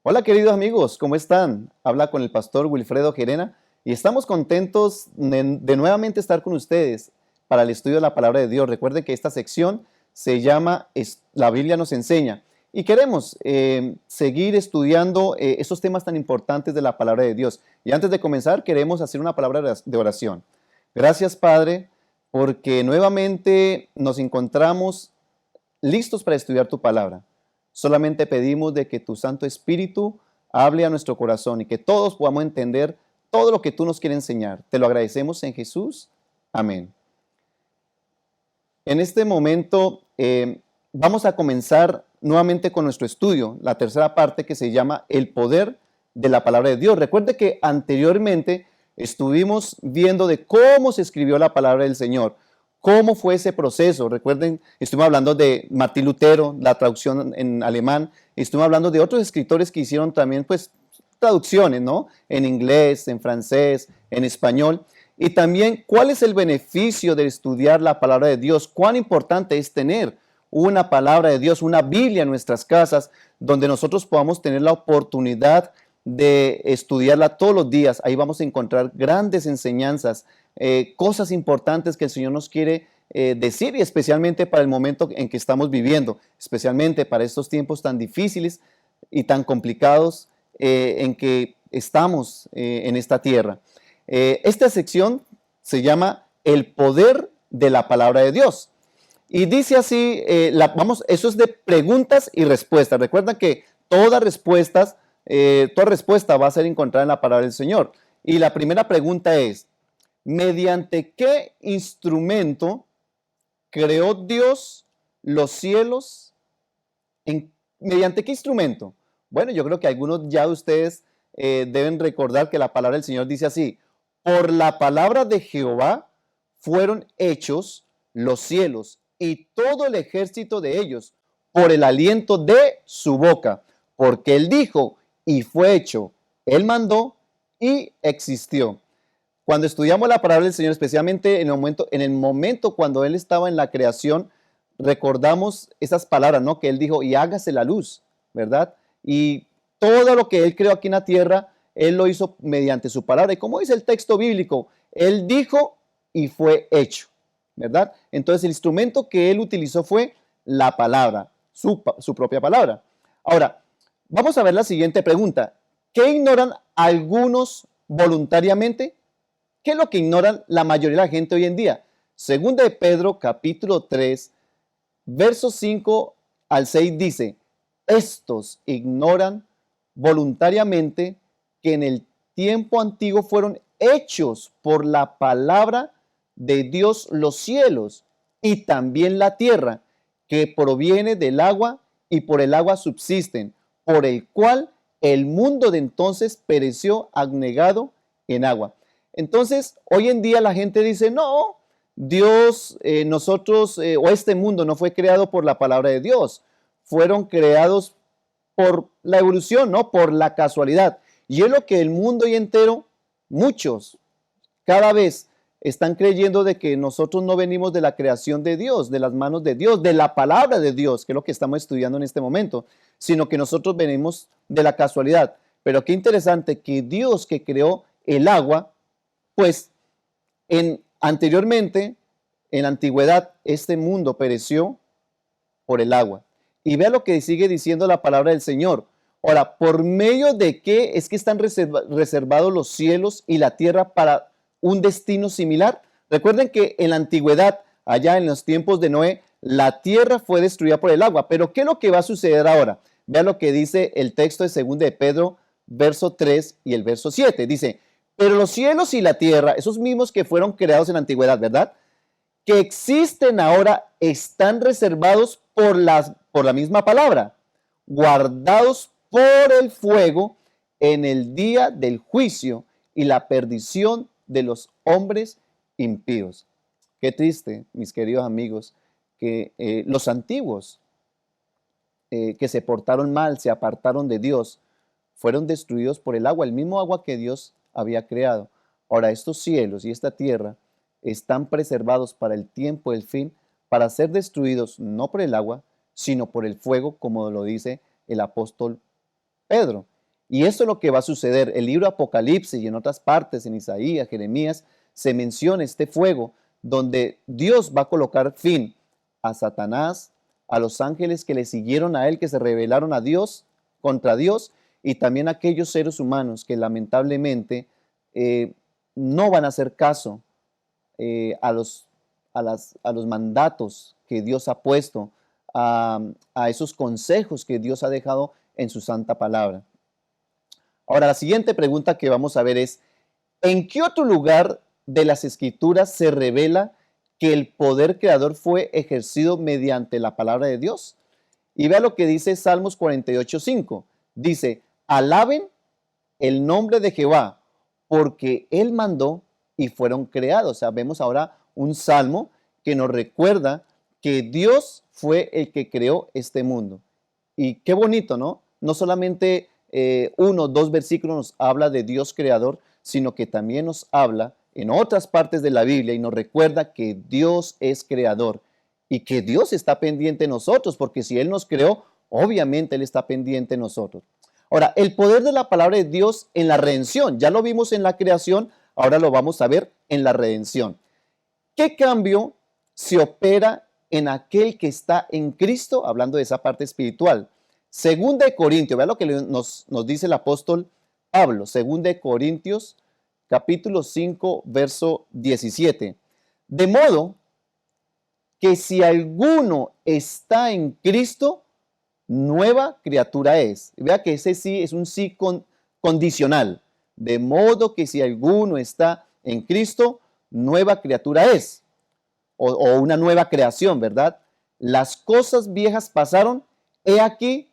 Hola queridos amigos, ¿cómo están? Habla con el pastor Wilfredo Gerena y estamos contentos de nuevamente estar con ustedes para el estudio de la palabra de Dios. Recuerden que esta sección se llama La Biblia nos enseña y queremos seguir estudiando esos temas tan importantes de la palabra de Dios. Y antes de comenzar queremos hacer una palabra de oración. Gracias Padre, porque nuevamente nos encontramos listos para estudiar tu palabra. Solamente pedimos de que tu Santo Espíritu hable a nuestro corazón y que todos podamos entender todo lo que tú nos quieres enseñar. Te lo agradecemos en Jesús. Amén. En este momento vamos a comenzar nuevamente con nuestro estudio, la tercera parte que se llama El poder de la palabra de Dios. Recuerde que anteriormente estuvimos viendo de cómo se escribió la palabra del Señor. ¿Cómo fue ese proceso? Recuerden, estuvimos hablando de Martín Lutero, la traducción en alemán, estuvimos hablando de otros escritores que hicieron también, pues, traducciones, ¿no? En inglés, en francés, en español. Y también, ¿cuál es el beneficio de estudiar la palabra de Dios? ¿Cuán importante es tener una palabra de Dios, una Biblia en nuestras casas, donde nosotros podamos tener la oportunidad de estudiarla todos los días? Ahí vamos a encontrar grandes enseñanzas, cosas importantes que el Señor nos quiere decir, y especialmente para el momento en que estamos viviendo, especialmente para estos tiempos tan difíciles y tan complicados en que estamos en esta tierra. Esta sección se llama El poder de la palabra de Dios. Y dice así, eso es de preguntas y respuestas. Recuerda que toda respuesta va a ser encontrada en la palabra del Señor. Y la primera pregunta es, ¿mediante qué instrumento creó Dios los cielos? ¿Mediante qué instrumento? Bueno, yo creo que algunos ya de ustedes deben recordar que la palabra del Señor dice así: por la palabra de Jehová fueron hechos los cielos y todo el ejército de ellos, por el aliento de su boca, porque él dijo y fue hecho, él mandó y existió. Cuando estudiamos la palabra del Señor, especialmente en el momento cuando Él estaba en la creación, recordamos esas palabras, ¿no? Que Él dijo, y hágase la luz, ¿verdad? Y todo lo que Él creó aquí en la tierra, Él lo hizo mediante su palabra. Y como dice el texto bíblico, Él dijo y fue hecho, ¿verdad? Entonces el instrumento que Él utilizó fue la palabra, su propia palabra. Ahora, vamos a ver la siguiente pregunta. ¿Qué ignoran algunos voluntariamente? ¿Qué es lo que ignoran la mayoría de la gente hoy en día? Segunda de Pedro, capítulo 3, versos 5 al 6 dice, estos ignoran voluntariamente que en el tiempo antiguo fueron hechos por la palabra de Dios los cielos y también la tierra, que proviene del agua y por el agua subsisten, por el cual el mundo de entonces pereció anegado en agua. Entonces, hoy en día la gente dice, no, Dios, o este mundo no fue creado por la palabra de Dios, fueron creados por la evolución, ¿no? Por la casualidad. Y es lo que el mundo hoy entero, muchos, cada vez están creyendo de que nosotros no venimos de la creación de Dios, de las manos de Dios, de la palabra de Dios, que es lo que estamos estudiando en este momento, sino que nosotros venimos de la casualidad. Pero qué interesante que Dios que creó el agua, pues anteriormente, en la antigüedad, este mundo pereció por el agua. Y vea lo que sigue diciendo la palabra del Señor. Ahora, ¿por medio de qué es que están reservados los cielos y la tierra para un destino similar? Recuerden que en la antigüedad, allá en los tiempos de Noé, la tierra fue destruida por el agua. Pero ¿qué es lo que va a suceder ahora? Vea lo que dice el texto de 2 de Pedro, verso 3 y el verso 7. Dice, pero los cielos y la tierra, esos mismos que fueron creados en la antigüedad, ¿verdad? Que existen ahora, están reservados por la misma palabra, guardados por el fuego en el día del juicio y la perdición de los hombres impíos. Qué triste, mis queridos amigos, que los antiguos que se portaron mal, se apartaron de Dios, fueron destruidos por el agua, el mismo agua que Dios había creado. Ahora, estos cielos y esta tierra están preservados para el tiempo del fin, para ser destruidos no por el agua, sino por el fuego, como lo dice el apóstol Pedro. Y eso es lo que va a suceder. El libro Apocalipsis y en otras partes, en Isaías, Jeremías, se menciona este fuego donde Dios va a colocar fin a Satanás, a los ángeles que le siguieron a él, que se rebelaron a Dios, contra Dios, y también a aquellos seres humanos que lamentablemente no van a hacer caso a los mandatos que Dios ha puesto, a esos consejos que Dios ha dejado en su santa palabra. Ahora, la siguiente pregunta que vamos a ver es, ¿en qué otro lugar de las Escrituras se revela que el poder creador fue ejercido mediante la palabra de Dios? Y vea lo que dice Salmos 48:5. Dice, alaben el nombre de Jehová, porque Él mandó y fueron creados. O sea, vemos ahora un salmo que nos recuerda que Dios fue el que creó este mundo. Y qué bonito, ¿no? No solamente uno o dos versículos nos habla de Dios creador, sino que también nos habla en otras partes de la Biblia y nos recuerda que Dios es creador y que Dios está pendiente de nosotros, porque si Él nos creó, obviamente Él está pendiente de nosotros. Ahora, el poder de la palabra de Dios en la redención, ya lo vimos en la creación, ahora lo vamos a ver en la redención. ¿Qué cambio se opera en aquel que está en Cristo? Hablando de esa parte espiritual. Segunda de Corintios, vea lo que nos dice el apóstol Pablo, segunda de Corintios, capítulo 5, verso 17. De modo que si alguno está en Cristo, nueva criatura es. Vea que ese sí es un sí condicional. De modo que si alguno está en Cristo, nueva criatura es. O una nueva creación, ¿verdad? Las cosas viejas pasaron, he aquí,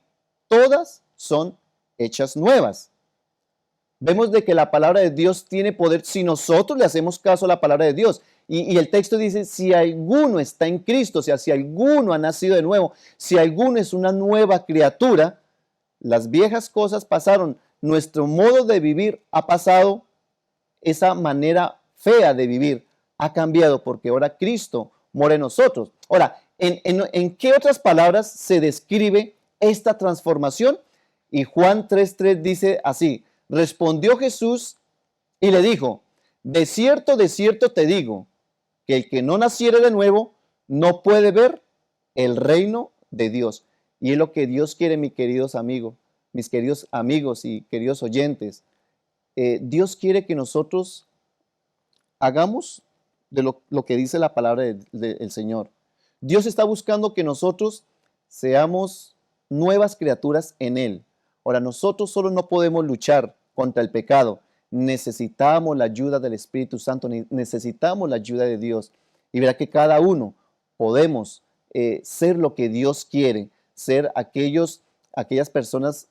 todas son hechas nuevas. Vemos de que la palabra de Dios tiene poder si nosotros le hacemos caso a la palabra de Dios. Y el texto dice, si alguno está en Cristo, o sea, si alguno ha nacido de nuevo, si alguno es una nueva criatura, las viejas cosas pasaron, nuestro modo de vivir ha pasado, esa manera fea de vivir ha cambiado porque ahora Cristo mora en nosotros. Ahora, ¿en qué otras palabras se describe esta transformación? Y Juan 3:3 dice así, respondió Jesús y le dijo, de cierto te digo, que el que no naciere de nuevo no puede ver el reino de Dios. Y es lo que Dios quiere, mis queridos amigos y queridos oyentes. Dios quiere que nosotros hagamos de lo que dice la palabra del Señor. Dios está buscando que nosotros seamos nuevas criaturas en Él. Ahora, nosotros solo no podemos luchar contra el pecado. Necesitamos la ayuda del Espíritu Santo, necesitamos la ayuda de Dios. Y verá que cada uno podemos ser lo que Dios quiere, ser aquellas personas,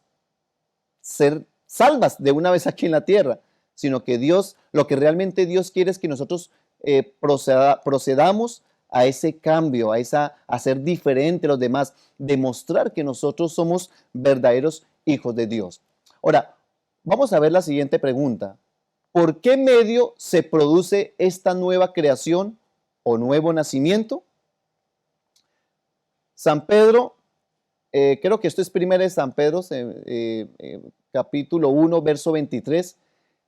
ser salvas de una vez aquí en la tierra, sino que Dios, lo que realmente Dios quiere es que nosotros procedamos a ese cambio, a ser diferente a los demás, demostrar que nosotros somos verdaderos hijos de Dios. Ahora, vamos a ver la siguiente pregunta. ¿Por qué medio se produce esta nueva creación o nuevo nacimiento? San Pedro, creo que esto es primera de San Pedro, capítulo 1, verso 23,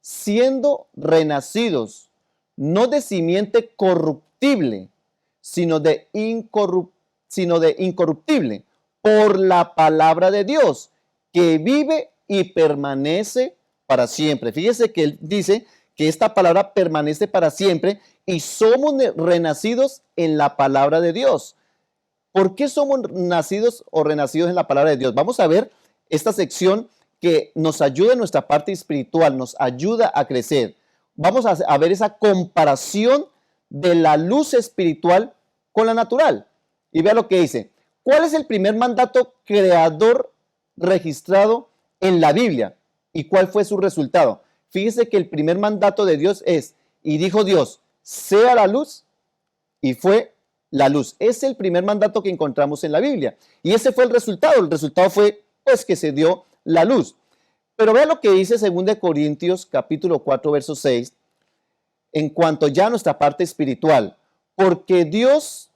siendo renacidos, no de simiente corruptible, sino de incorruptible, por la palabra de Dios, que vive y permanece para siempre. Fíjese que él dice que esta palabra permanece para siempre y somos renacidos en la palabra de Dios. ¿Por qué somos nacidos o renacidos en la palabra de Dios? Vamos a ver esta sección que nos ayuda en nuestra parte espiritual, nos ayuda a crecer. Vamos a ver esa comparación de la luz espiritual con la natural. Y vea lo que dice. ¿Cuál es el primer mandato creador registrado en la Biblia? ¿Y cuál fue su resultado? Fíjese que el primer mandato de Dios es, y dijo Dios, sea la luz, y fue la luz. Es el primer mandato que encontramos en la Biblia. Y ese fue el resultado. El resultado fue, pues, que se dio la luz. Pero vea lo que dice 2 Corintios capítulo 4, verso 6, en cuanto ya a nuestra parte espiritual. Porque Dios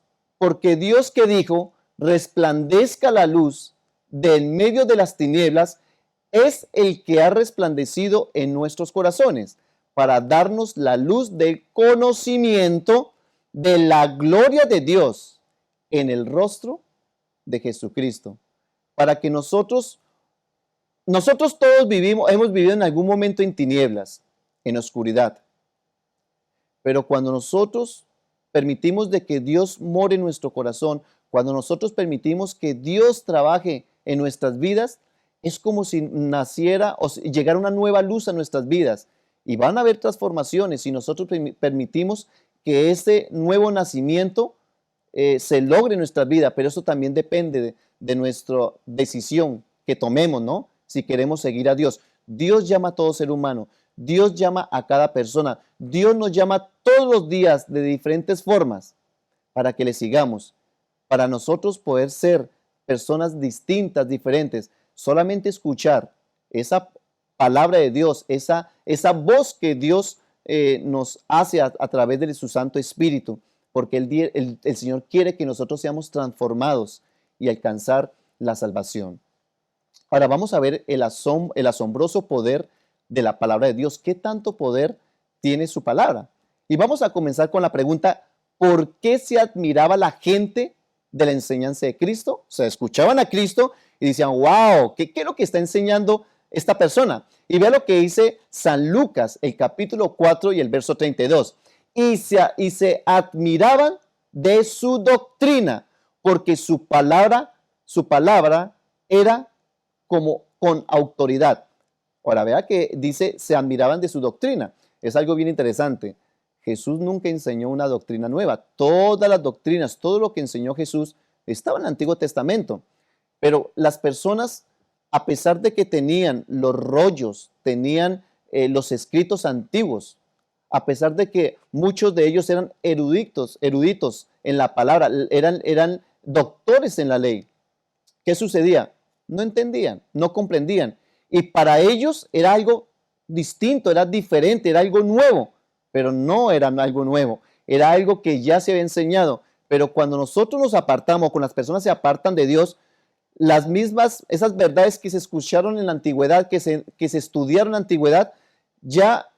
que dijo, resplandezca la luz del medio de las tinieblas, es el que ha resplandecido en nuestros corazones para darnos la luz del conocimiento de la gloria de Dios en el rostro de Jesucristo, para que nosotros todos hemos vivido en algún momento en tinieblas, en oscuridad, pero cuando nosotros permitimos de que Dios more en nuestro corazón, cuando nosotros permitimos que Dios trabaje en nuestras vidas, es como si naciera o llegara una nueva luz a nuestras vidas. Y van a haber transformaciones si nosotros permitimos que ese nuevo nacimiento se logre en nuestra vida, pero eso también depende de nuestra decisión que tomemos, ¿no? Si queremos seguir a Dios. Dios llama a todo ser humano, Dios llama a cada persona, Dios nos llama todos los días de diferentes formas para que le sigamos, para nosotros poder ser personas distintas, diferentes. Solamente escuchar esa palabra de Dios, esa voz que Dios nos hace a través de su Santo Espíritu, porque el Señor quiere que nosotros seamos transformados y alcanzar la salvación. Ahora vamos a ver el asombroso poder de la palabra de Dios. ¿Qué tanto poder tiene su palabra? Y vamos a comenzar con la pregunta, ¿por qué se admiraba la gente de la enseñanza de Cristo? O sea, escuchaban a Cristo y decían, wow, ¿qué es lo que está enseñando esta persona? Y vea lo que dice San Lucas, el capítulo 4 y el verso 32. Y se admiraban de su doctrina, porque su palabra era como con autoridad. Ahora vea que dice, se admiraban de su doctrina. Es algo bien interesante. Jesús nunca enseñó una doctrina nueva. Todas las doctrinas, todo lo que enseñó Jesús estaba en el Antiguo Testamento. Pero las personas, a pesar de que tenían los rollos, tenían los escritos antiguos, a pesar de que muchos de ellos eran eruditos en la palabra, eran doctores en la ley, ¿qué sucedía? No entendían, no comprendían. Y para ellos era algo distinto, era diferente, era algo nuevo, pero no era algo nuevo, era algo que ya se había enseñado. Pero cuando nosotros nos apartamos, cuando las personas se apartan de Dios, las mismas, esas verdades que se escucharon en la antigüedad, que se estudiaron en la antigüedad, ya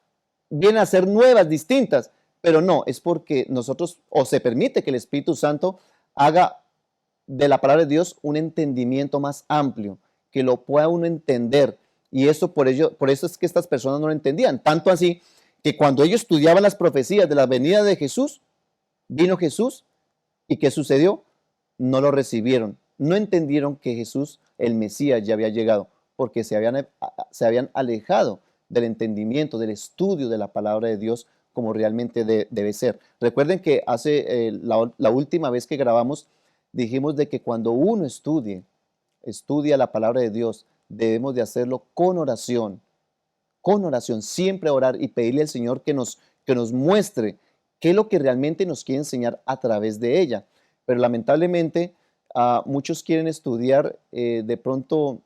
vienen a ser nuevas, distintas, pero no, es porque nosotros, o se permite que el Espíritu Santo haga de la palabra de Dios un entendimiento más amplio, que lo pueda uno entender. Y eso por eso es que estas personas no lo entendían. Tanto así que cuando ellos estudiaban las profecías de la venida de Jesús, vino Jesús y ¿qué sucedió? No lo recibieron. No entendieron que Jesús, el Mesías, ya había llegado, porque se habían alejado del entendimiento, del estudio de la palabra de Dios como realmente debe ser. Recuerden que hace la última vez que grabamos, dijimos de que cuando uno estudia la palabra de Dios, debemos de hacerlo con oración, siempre orar y pedirle al Señor que nos muestre qué es lo que realmente nos quiere enseñar a través de ella. Pero lamentablemente muchos quieren estudiar de pronto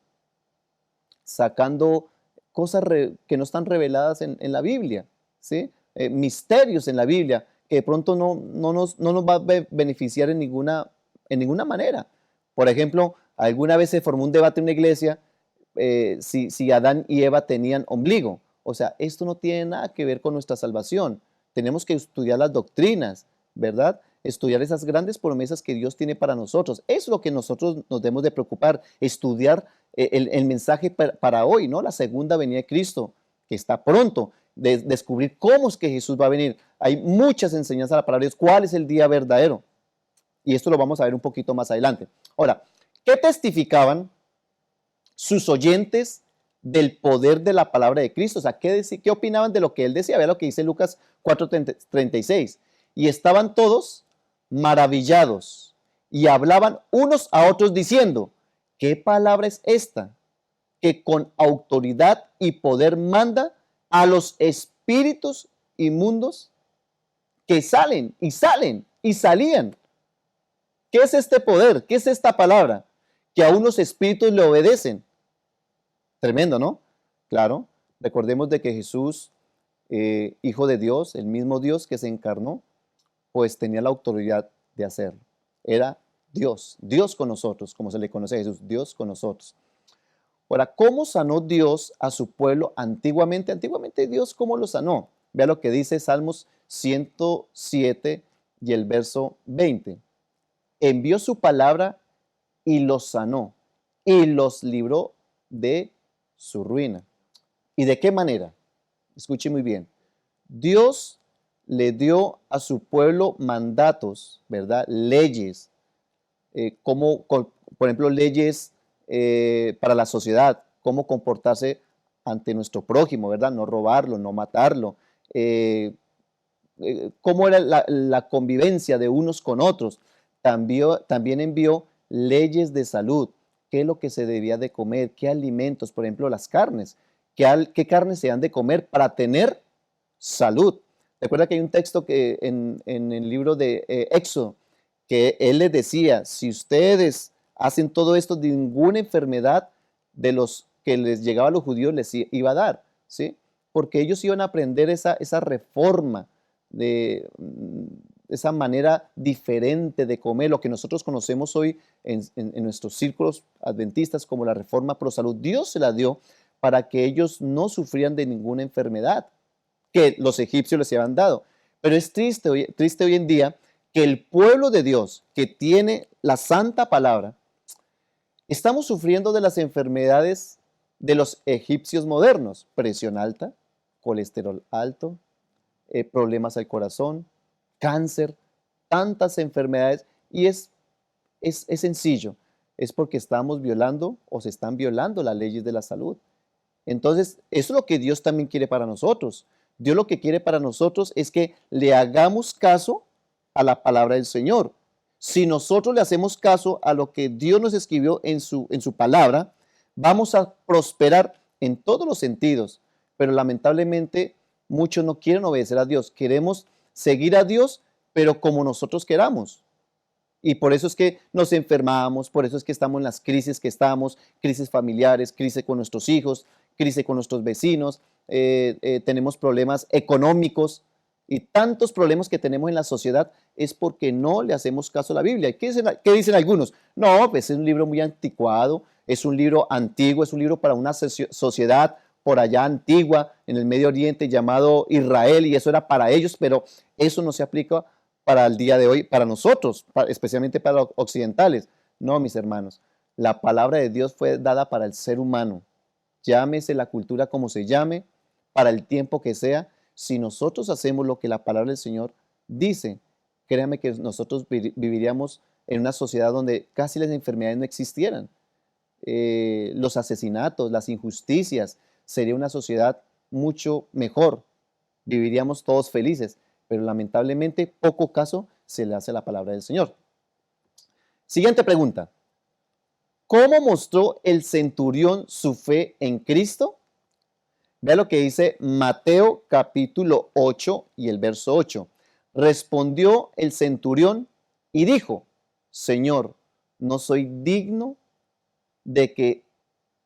sacando cosas que no están reveladas en la Biblia, ¿sí? Misterios en la Biblia que de pronto no nos va a beneficiar en ninguna manera. Por ejemplo, alguna vez se formó un debate en una iglesia si Adán y Eva tenían ombligo. O sea, esto no tiene nada que ver con nuestra salvación. Tenemos que estudiar las doctrinas, ¿verdad? Estudiar esas grandes promesas que Dios tiene para nosotros. Eso es lo que nosotros nos debemos de preocupar, estudiar el mensaje para hoy, ¿no? La segunda venida de Cristo, que está pronto, descubrir cómo es que Jesús va a venir. Hay muchas enseñanzas a la palabra de Dios. ¿Cuál es el día verdadero? Y esto lo vamos a ver un poquito más adelante. Ahora, ¿qué testificaban sus oyentes del poder de la palabra de Cristo? O sea, ¿qué opinaban de lo que él decía? Vea lo que dice Lucas 4:36. Y estaban todos maravillados y hablaban unos a otros diciendo, ¿qué palabra es esta? Que con autoridad y poder manda a los espíritus inmundos que salen y salían. ¿Qué es este poder? ¿Qué es esta palabra? Que a unos espíritus le obedecen. Tremendo, ¿no? Claro, recordemos de que Jesús, Hijo de Dios, el mismo Dios que se encarnó, pues tenía la autoridad de hacerlo. Era Dios, Dios con nosotros, como se le conoce a Jesús, Dios con nosotros. Ahora, ¿cómo sanó Dios a su pueblo antiguamente? Antiguamente Dios, ¿cómo lo sanó? Vea lo que dice Salmos 107 y el verso 20. Envió su palabra y los sanó y los libró de su ruina. ¿Y de qué manera? Escuche muy bien. Dios le dio a su pueblo mandatos, ¿verdad? Leyes, por ejemplo, leyes para la sociedad, cómo comportarse ante nuestro prójimo, ¿verdad? No robarlo, no matarlo, eh, cómo era la convivencia de unos con otros. También envió leyes de salud, qué es lo que se debía de comer, qué alimentos, por ejemplo, las carnes, qué carnes se han de comer para tener salud. Recuerda que hay un texto que en el libro de Éxodo, que él les decía, si ustedes hacen todo esto, ninguna enfermedad de los que les llegaba a los judíos les iba a dar, ¿sí? Porque ellos iban a aprender esa reforma, de esa manera diferente de comer, lo que nosotros conocemos hoy en nuestros círculos adventistas como la reforma pro salud. Dios se la dio para que ellos no sufrían de ninguna enfermedad que los egipcios les habían dado. Pero es triste hoy en día que el pueblo de Dios, que tiene la santa palabra, estamos sufriendo de las enfermedades de los egipcios modernos: presión alta, colesterol alto, problemas al corazón, cáncer, tantas enfermedades. Y es sencillo, es porque estamos violando o se están violando las leyes de la salud. Entonces, eso es lo que Dios también quiere para nosotros. Dios lo que quiere para nosotros es que le hagamos caso a la palabra del Señor. Si nosotros le hacemos caso a lo que Dios nos escribió en su palabra, vamos a prosperar en todos los sentidos. Pero lamentablemente muchos no quieren obedecer a Dios. Queremos seguir a Dios, pero como nosotros queramos. Y por eso es que nos enfermamos, por eso es que estamos en las crisis que estamos, crisis familiares, crisis con nuestros hijos, crisis con nuestros vecinos, tenemos problemas económicos y tantos problemas que tenemos en la sociedad es porque no le hacemos caso a la Biblia. ¿Qué dicen algunos? No, pues es un libro muy anticuado, es un libro antiguo, es un libro para una sociedad por allá antigua en el Medio Oriente llamado Israel, y eso era para ellos, pero eso no se aplica para el día de hoy, para nosotros, especialmente para los occidentales. No, mis hermanos, la palabra de Dios fue dada para el ser humano. Llámese la cultura como se llame, para el tiempo que sea. Si nosotros hacemos lo que la palabra del Señor dice, créame que nosotros viviríamos en una sociedad donde casi las enfermedades no existieran. Los asesinatos, las injusticias, sería una sociedad mucho mejor. Viviríamos todos felices, pero lamentablemente poco caso se le hace a la palabra del Señor. Siguiente pregunta. ¿Cómo mostró el centurión su fe en Cristo? Vea lo que dice Mateo capítulo 8 y el verso 8. Respondió el centurión y dijo: Señor, no soy digno de que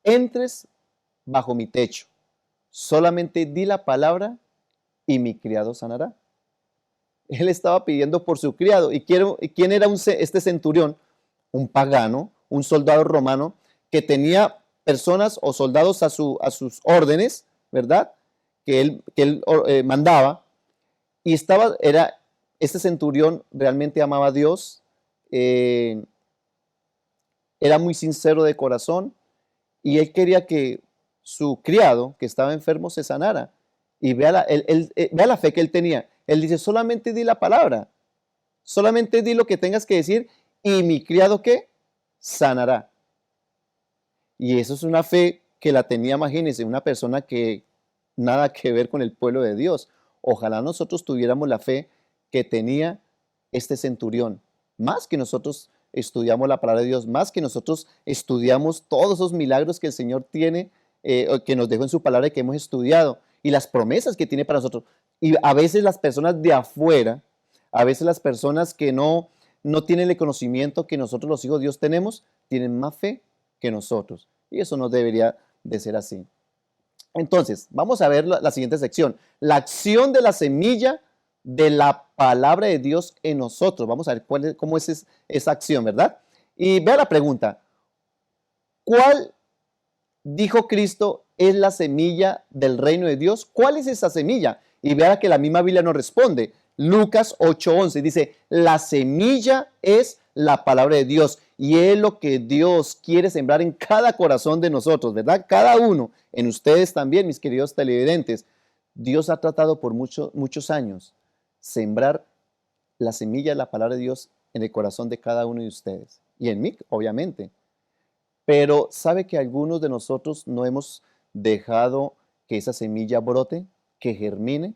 entres bajo mi techo. Solamente di la palabra y mi criado sanará. Él estaba pidiendo por su criado. ¿Y quién era este centurión? Un pagano, un soldado romano que tenía personas o soldados a sus órdenes, ¿verdad? Que él mandaba. Y este centurión realmente amaba a Dios, era muy sincero de corazón, y él quería que su criado, que estaba enfermo, se sanara. Y vea la fe que él tenía. Él dice: solamente di la palabra, solamente di lo que tengas que decir, y mi criado, ¿qué? Sanará. Y eso es una fe que la tenía, imagínense, una persona que nada que ver con el pueblo de Dios. Ojalá nosotros tuviéramos la fe que tenía este centurión, más que nosotros estudiamos la palabra de Dios, más que nosotros estudiamos todos esos milagros que el Señor tiene, que nos dejó en su palabra y que hemos estudiado, y las promesas que tiene para nosotros. Y a veces las personas de afuera, a veces las personas que no tienen el conocimiento que nosotros los hijos de Dios tenemos, tienen más fe que nosotros. Y eso no debería de ser así. Entonces, vamos a ver la siguiente sección. La acción de la semilla de la palabra de Dios en nosotros. Vamos a ver cómo es esa acción, ¿verdad? Y vea la pregunta. ¿Cuál dijo Cristo, es la semilla del reino de Dios. ¿Cuál es esa semilla? Y vea que la misma Biblia nos responde. Lucas 8:11 dice, la semilla es la palabra de Dios y es lo que Dios quiere sembrar en cada corazón de nosotros, ¿verdad? Cada uno, en ustedes también, mis queridos televidentes. Dios ha tratado por muchos años sembrar la semilla de la palabra de Dios en el corazón de cada uno de ustedes y en mí, obviamente. Pero ¿sabe que algunos de nosotros no hemos dejado que esa semilla brote, que germine?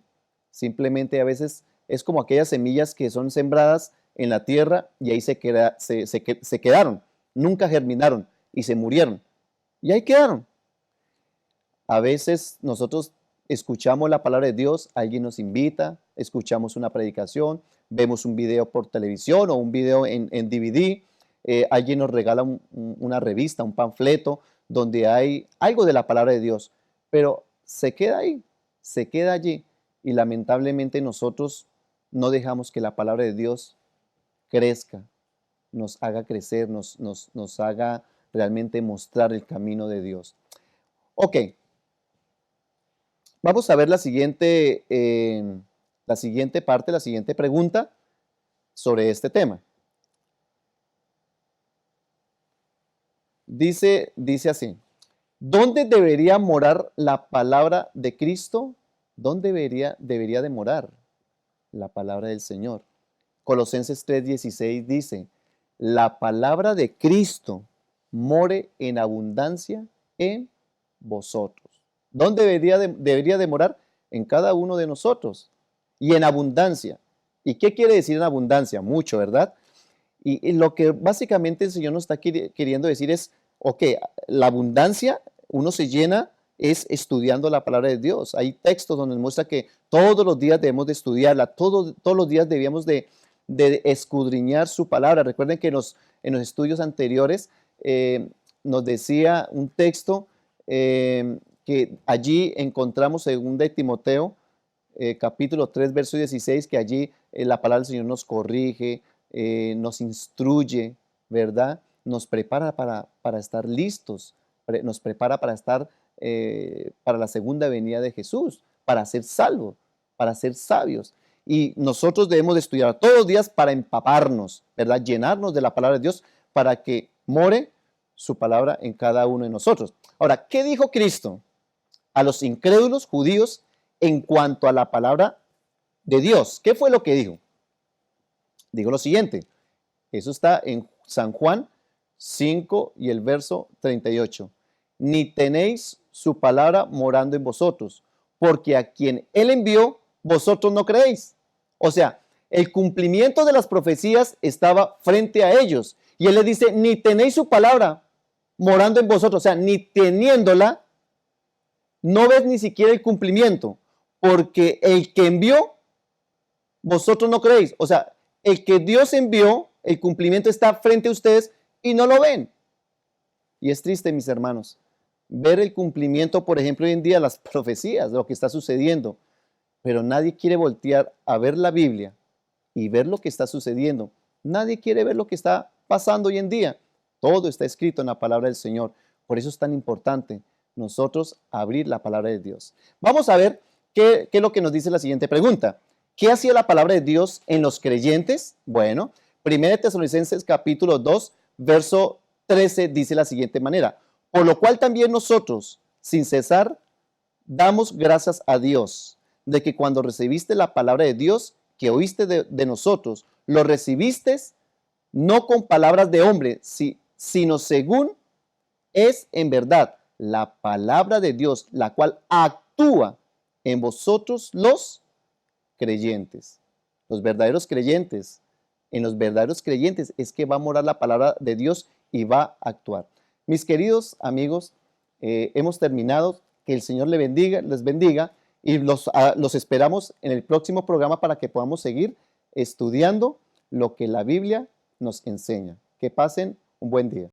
Simplemente a veces es como aquellas semillas que son sembradas en la tierra y ahí se quedaron, nunca germinaron y se murieron. Y ahí quedaron. A veces nosotros escuchamos la palabra de Dios, alguien nos invita, escuchamos una predicación, vemos un video por televisión o un video en DVD, alguien nos regala una revista, un panfleto donde hay algo de la palabra de Dios, pero se queda ahí, se queda allí y lamentablemente nosotros no dejamos que la palabra de Dios crezca, nos haga crecer, nos haga realmente mostrar el camino de Dios. Ok. Vamos a ver la siguiente parte, la siguiente pregunta sobre este tema. Dice así, ¿dónde debería morar la palabra de Cristo? ¿Dónde debería de morar la palabra del Señor? Colosenses 3:16 dice, la palabra de Cristo more en abundancia en vosotros. ¿Dónde debería de morar? En cada uno de nosotros y en abundancia. ¿Y qué quiere decir en abundancia? Mucho, ¿verdad? Y lo que básicamente el Señor nos está queriendo decir es, ok, la abundancia uno se llena es estudiando la palabra de Dios. Hay textos donde nos muestra que todos los días debemos de estudiarla, todos los días debíamos de escudriñar su palabra. Recuerden que en los estudios anteriores nos decía un texto que allí encontramos según de Timoteo, capítulo 3, verso 16, que allí la palabra del Señor nos corrige, nos instruye, ¿verdad? Nos prepara para estar listos, nos prepara para estar para la segunda venida de Jesús, para ser salvos, para ser sabios. Y nosotros debemos de estudiar todos los días para empaparnos, ¿verdad? Llenarnos de la palabra de Dios para que more su palabra en cada uno de nosotros. Ahora, ¿qué dijo Cristo a los incrédulos judíos en cuanto a la palabra de Dios? ¿Qué fue lo que dijo? Dijo lo siguiente, eso está en San Juan 5 y el verso 38. Ni tenéis su palabra morando en vosotros, porque a quien él envió, vosotros no creéis. O sea, el cumplimiento de las profecías estaba frente a ellos. Y él les dice, ni tenéis su palabra morando en vosotros, o sea, ni teniéndola, no ves ni siquiera el cumplimiento, porque el que envió, vosotros no creéis. O sea, el que Dios envió, el cumplimiento está frente a ustedes y no lo ven. Y es triste, mis hermanos, ver el cumplimiento, por ejemplo, hoy en día, las profecías, de lo que está sucediendo. Pero nadie quiere voltear a ver la Biblia y ver lo que está sucediendo. Nadie quiere ver lo que está pasando hoy en día. Todo está escrito en la palabra del Señor. Por eso es tan importante nosotros abrir la palabra de Dios. Vamos a ver qué es lo que nos dice la siguiente pregunta. ¿Qué hacía la palabra de Dios en los creyentes? Bueno, 1 Tesalonicenses capítulo 2, verso 13 dice de la siguiente manera. Por lo cual también nosotros, sin cesar, damos gracias a Dios de que cuando recibiste la palabra de Dios que oíste de nosotros, lo recibiste no con palabras de hombre, sino según es en verdad la palabra de Dios, la cual actúa en vosotros los creyentes, los verdaderos creyentes. En los verdaderos creyentes es que va a morar la palabra de Dios y va a actuar. Mis queridos amigos, hemos terminado. Que el Señor les bendiga y los esperamos en el próximo programa para que podamos seguir estudiando lo que la Biblia nos enseña. Que pasen un buen día.